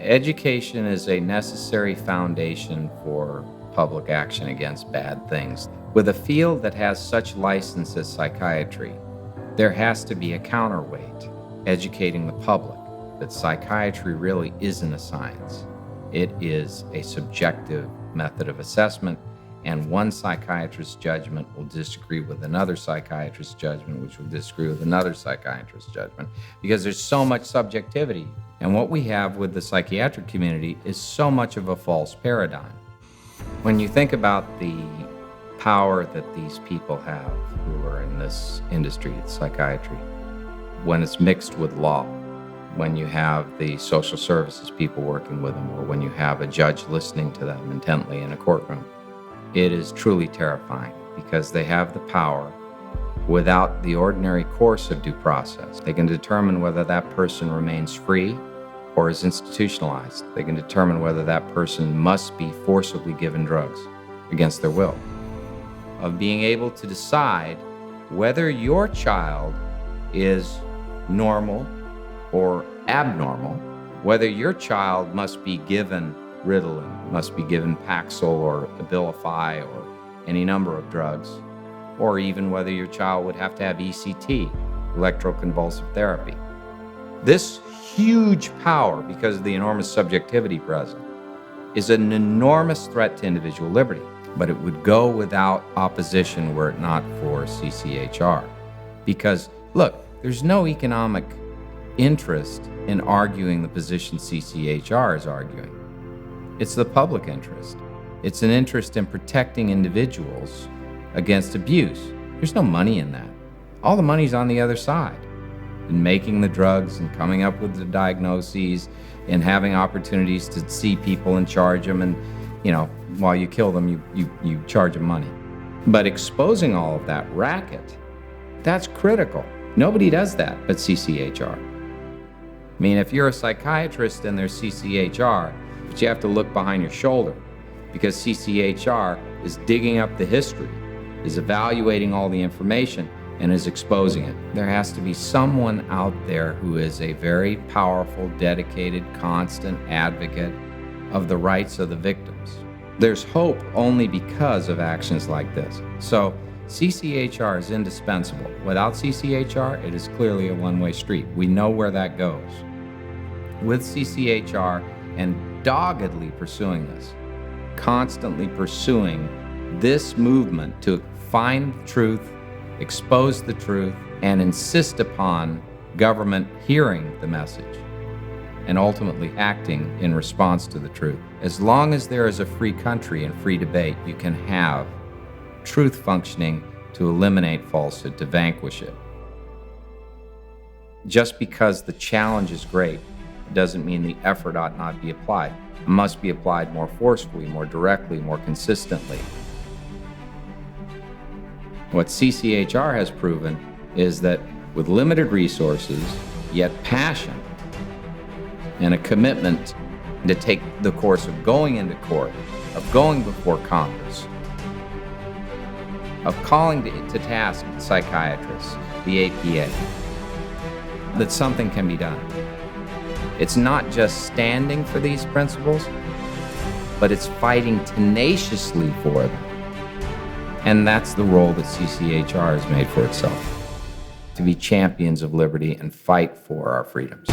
Education is a necessary foundation for public action against bad things. With a field that has such license as psychiatry, there has to be a counterweight, educating the public that psychiatry really isn't a science. It is a subjective method of assessment, and one psychiatrist's judgment will disagree with another psychiatrist's judgment, which will disagree with another psychiatrist's judgment, because there's so much subjectivity. And what we have with the psychiatric community is so much of a false paradigm. When you think about the power that these people have who are in this industry, psychiatry, when it's mixed with law, when you have the social services people working with them, or when you have a judge listening to them intently in a courtroom, it is truly terrifying because they have the power without the ordinary course of due process. They can determine whether that person remains free or is institutionalized. They can determine whether that person must be forcibly given drugs against their will. Of being able to decide whether your child is normal or abnormal, whether your child must be given Ritalin, must be given Paxil or Abilify or any number of drugs, or even whether your child would have to have ECT, electroconvulsive therapy. This huge power, because of the enormous subjectivity present, is an enormous threat to individual liberty, but it would go without opposition were it not for CCHR. Because, look, there's no economic interest in arguing the position CCHR is arguing. It's the public interest. It's an interest in protecting individuals against abuse. There's no money in that. All the money's on the other side, in making the drugs and coming up with the diagnoses and having opportunities to see people and charge them, and, you know, while you kill them, you charge them money. But exposing all of that racket, that's critical. Nobody does that but CCHR. I mean, if you're a psychiatrist and there's CCHR, but you have to look behind your shoulder, because CCHR is digging up the history, is evaluating all the information, and is exposing it. There has to be someone out there who is a very powerful, dedicated, constant advocate of the rights of the victims. There's hope only because of actions like this. So CCHR is indispensable. Without CCHR, it is clearly a one-way street. We know where that goes. With CCHR and doggedly pursuing this, constantly pursuing this movement to find truth, expose the truth, and insist upon government hearing the message and ultimately acting in response to the truth. As long as there is a free country and free debate, you can have truth functioning to eliminate falsehood, to vanquish it. Just because the challenge is great doesn't mean the effort ought not be applied. It must be applied more forcefully, more directly, more consistently. What CCHR has proven is that with limited resources, yet passion and a commitment to take the course of going into court, of going before Congress, of calling to task psychiatrists, the APA, that something can be done. It's not just standing for these principles, but it's fighting tenaciously for them. And that's the role that CCHR has made for itself, to be champions of liberty and fight for our freedoms.